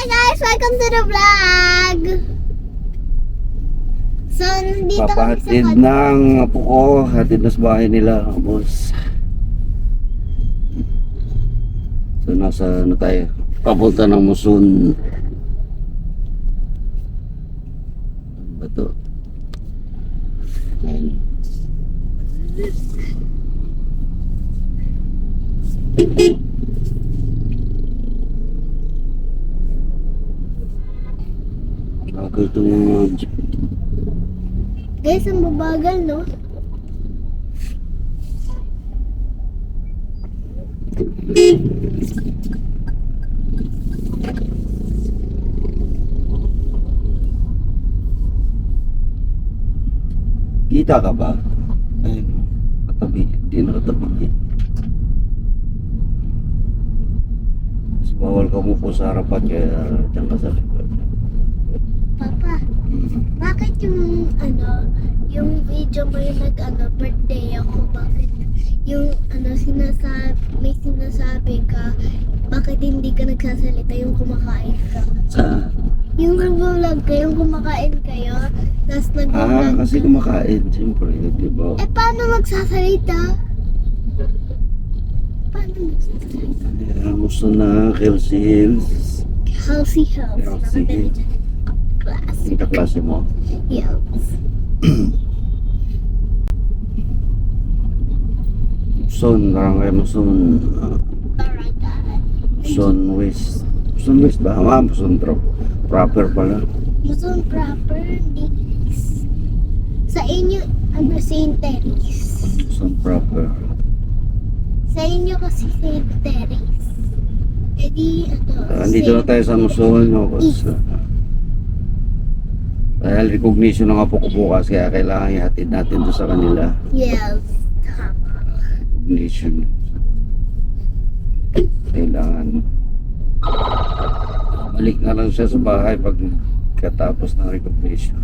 Hi guys! Welcome to the vlog! So, nandito kami sa Papahatid ng apo ko, hatid na sa bahay nila, boss. So, nasa ano tayo? Papunta ng Muson. Ano ba to? Ayan. Bagal itong mga jeep. Guys, ang babagal, no? Kita ka ba? Ayun, katabi. Hindi na katabi. Mas bawal ka mo po sa harapan kaya dyan ka sa likod. Papa, bakit yung video mo yung birthday ako, bakit yung may sinasabi ka, bakit hindi ka nagsasalita yung kumakain ka? Sa? Yung nag-vlog ka, yung kumakain kayo, tapos nag-vlog Kasi kumakain, siyempre, di ba? paano magsasalita? Paano magsasalita? Ayan, gusto na Kelsey Hills. Healthy health. Healthy Nakadali Hills. dyan. Class. Yung kaklase mo. Yes. Son, barangay Muson. Barangay. Muson West. Muson West ba? Muson proper pala. Luzon proper, Dix. Sa inyo, St. Terry's. Muson proper. Sa inyo kasi St. Terry's. E di, Andito na tayo sa Muson. No? Dahil recognition ng apo ko bukas, kaya kailangan ihatid natin doon sa kanila. Yes. Tama. Recognition. Kailangan. Balik na lang siya sa bahay pag katapos ng recognition.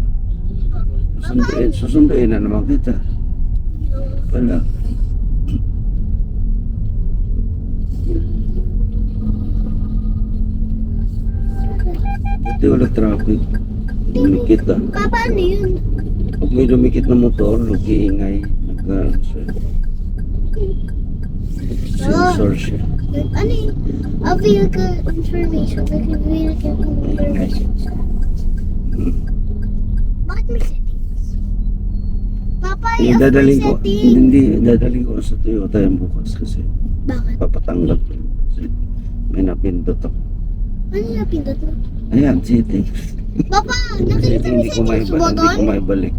Susunduin na naman kita. Wala. Buti wala traffic. Dumikit ah. Paano yun? Pag may dumikit na motor, nag-iingay. Sensor siya. Ano yun? A vehicle information. Like a vehicle information. Bakit may settings? Papa, Dadaling ko, setting. hindi, dadaling ko sa Toyota yung bukas kasi Bakit? papatanggap ko. Kasi may napindot ako. Ano yung pindot mo? Ayan, settings. Papa, Kasi nakikita mo hindi ko yung settings mo hindi ko doon? maibalik.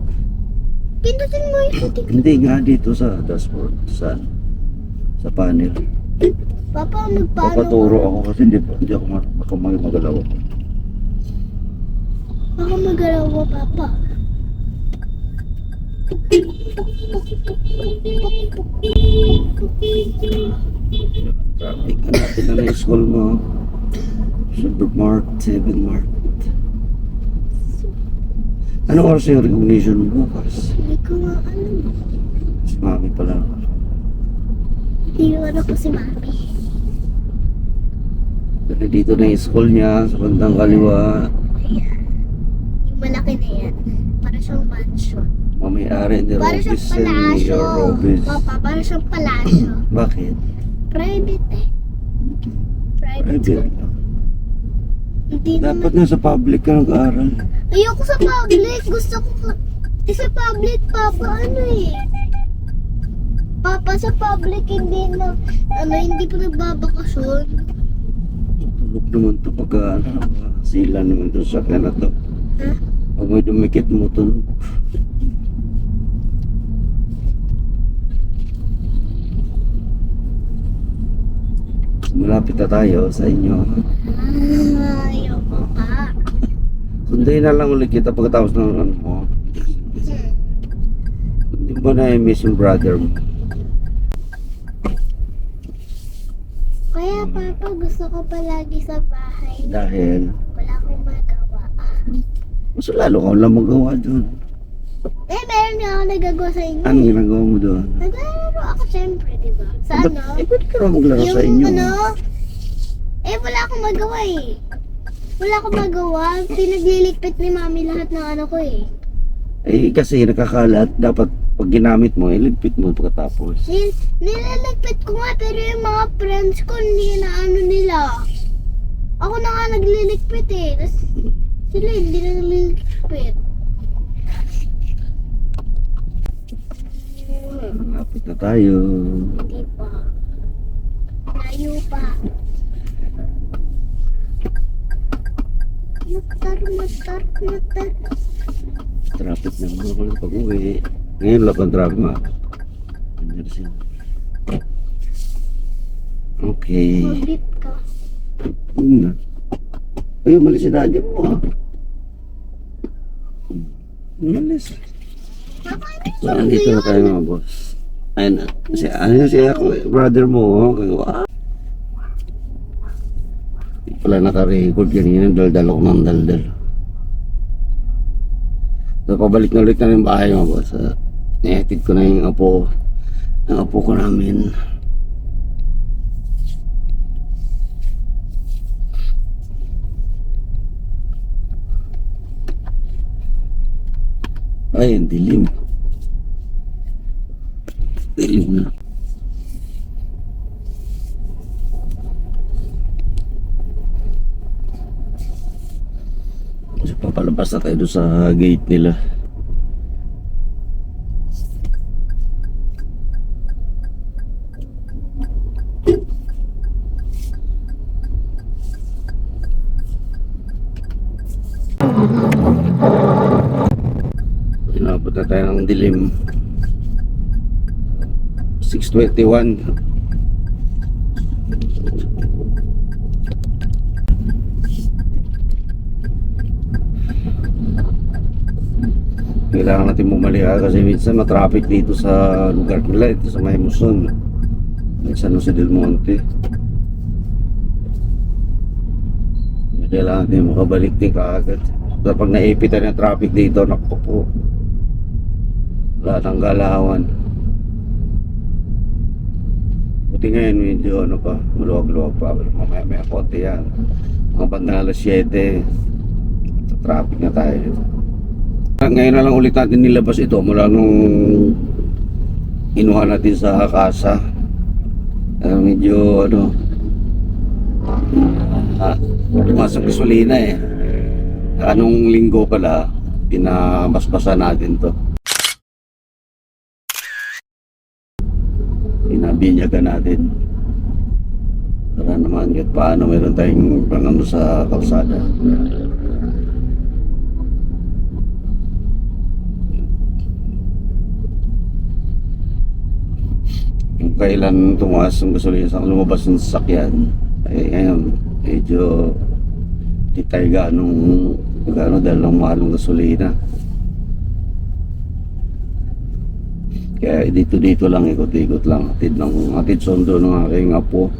Pindutin mo yung settings. Hindi nga dito sa dashboard, sa panel. Papa, magpaano Papaturo ka? ako kasi hindi ako magalaw ako. Baka magalaw mo, Papa. Traffic, hanapin na yung school mo. Supermart, 7 Mart. Ano oras yung recognition mo bukas? Hindi ko nga alam. Si mami pala. Hindi naman ako si Mami. Kasi dito na yung school niya, sa bandang kaliwa. Ayan. Yung malaki na yan. Para siyang mansion. Mamayari ni Para siyang Robis and palasyo. Mayor Robis. Papa, para siyang palasyo. Bakit? Private eh. Private. Hindi Dapat naman. na sa public ka nag-aaral. Ayoko sa public. Gusto ko sa public, Papa, ano eh. Papa, sa public, hindi pa nagbabakasyon. Tulog naman ito pagka sila naman ito sa na to. Ha? Pag may dumikit mo tunog. Malapit na tayo sa inyo. Ayoko pa. Sundayin na lang ulit kita pagkatapos ng ano mo. Hindi ba na-miss yung brother mo? Kaya Papa, gusto ko palagi sa bahay. Dahil, Wala akong magawa. mas lalo ka lang magawa doon. Meron nga ako nagagawa sa inyo. Anong ginagawa mo doon? Naglalaro ako syempre, di ba? Sa Ba't- ano? Pwede ka naman maglaro sa inyo. wala akong magawa eh. Wala akong magawa. Pinagliligpit ni mami lahat ng ano ko eh. Eh kasi nakakalat, dapat pag ginamit mo, iligpit mo pagkatapos. Nilaligpit ko nga pero yung mga friends ko hindi na ano nila. Ako na nga nagliligpit eh. Tas sila hindi na nagliligpit. Lapit na tayo. Hindi pa. Layo pa. Matar. Traffic na mga ko pag uwi. Ngayon lang ang traffic ma. Andyan sila. Okay. Mabit ka. Yun na. Ay, umalis si daddy mo ah. Umalis. So, andito na tayo mga boss. Ayun na. Kasi ano siya ako, brother mo. Oh. Kaya, Hindi pala naka-record kanina. Daldal ako ng daldal. So, pabalik na ulit na yung bahay mga boss. Nihatid ko na yung apo. Ang apo ko namin. Ay, ang dilim. Dilim na. So, papalabas na tayo doon sa gate nila. Inabot na tayo ng dilim. 6:21. Kailangan natin bumalik kasi minsan matraffic dito sa lugar nila, ito sa May Muson, San Jose del Monte. Kailangan natin makabalik din kaagad. So, pag naipitan yung traffic dito, naku po, wala nang galawan. Buti ngayon medyo ano pa, maluwag-luwag pa, pero mamaya konti yan. Mga bandang alas 7, sa traffic na tayo. Ngayon na lang ulit natin nilabas ito mula nung inuha natin sa kasa. Medyo ano, tumas ang gasolina eh. Anong linggo pala, pinabasbasa natin to. Pinabinyagan natin. Para naman kahit paano meron tayong panano sa kalsada. Kung kailan tumaas ang gasolina sa lumabas ng sasakyan, eh ngayon medyo di tayo gaano dahil lang mahal ng gasolina. Kaya dito lang, ikot-ikot lang, atid sondo ng aking apo.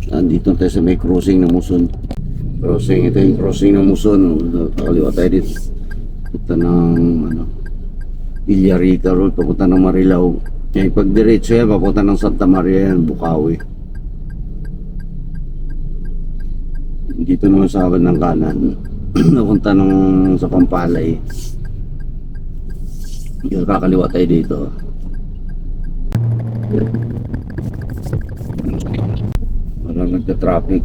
Nandito tayo sa may crossing ng Muson. Ito yung crossing ng Muson. Kakaliwa tayo dito. Punta ng Villarica Road, papunta ng Marilao. Kaya pag diretso yan, papunta ng Santa Maria yan, Bukawi. Dito naman sa kaban ng kanan, napunta sa Pampalay. Yung kakaliwa tayo dito. Walang nagka-traffic.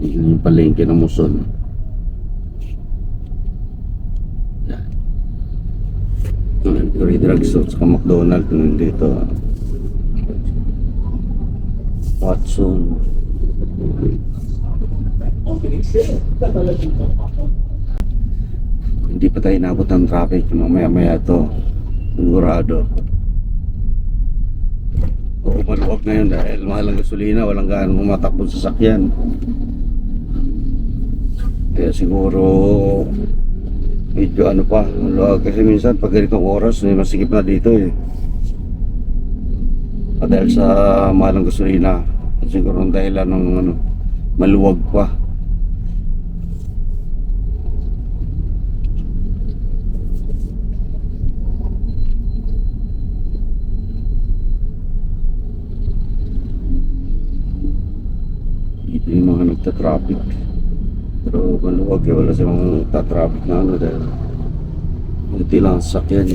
Dito yung palengke ng Muson. Curry Drugstore sa McDonald's nandito. Watson. Hindi pa tayo inabot ng traffic. Mamaya to sigurado. Maluwag na yun dahil mahal ang gasolina, walang gaano matakbo sa sasakyan. Kaya siguro medyo ano pa, maluwag kasi minsan pag ganitong oras may masikip na dito eh. Dahil sa mahal ang gasolina, siguro ang dahilan ng maluwag pa. nagta-traffic. Pero maluwag eh, wala silang ta-traffic na ano dahil buti lang ang sakyan.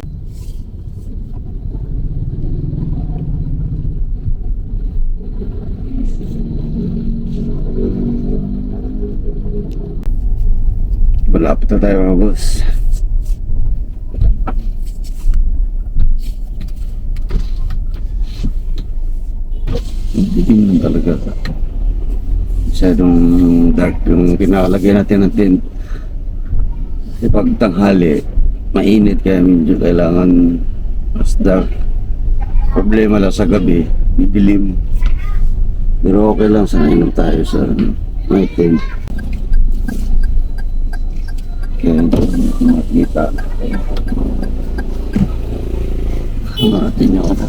Malapit na tayo mga boss. Dilim lang talaga. Masyadong dark yung pinakalagay natin ng tent. Kasi pag tanghali, mainit kaya medyo kailangan mas dark. Problema lang sa gabi, dilim. Pero okay lang, sanay lang tayo sa may tent. Kaya makikita natin yung ano.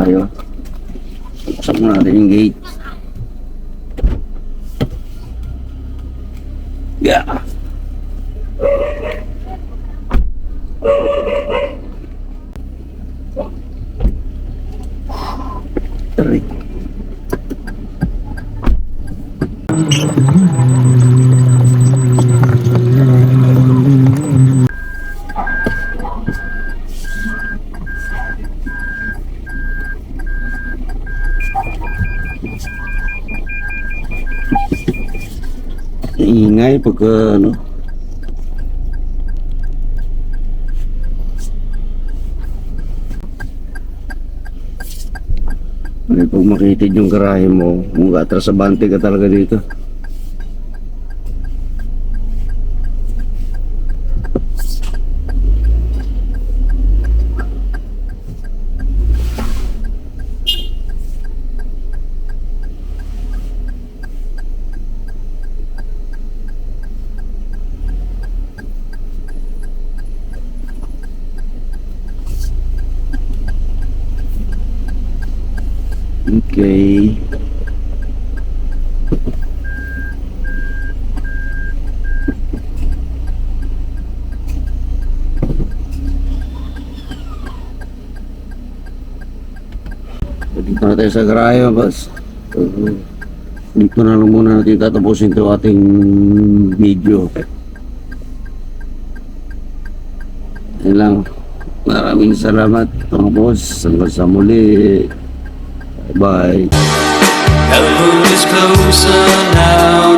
Tayo. Buksan mo natin yung gate. Yeah. Tarik. Ingay pagka ano. Ay, pag makitid yung garahe mo, kung atrasabante ka talaga dito. Okay. Dito na tayo sa garahe, boss. Dito na lang muna natin tatapusin ito ating video. Yan lang. Maraming salamat mga boss. Hanggang sa muli. Bye. The moon is closer now.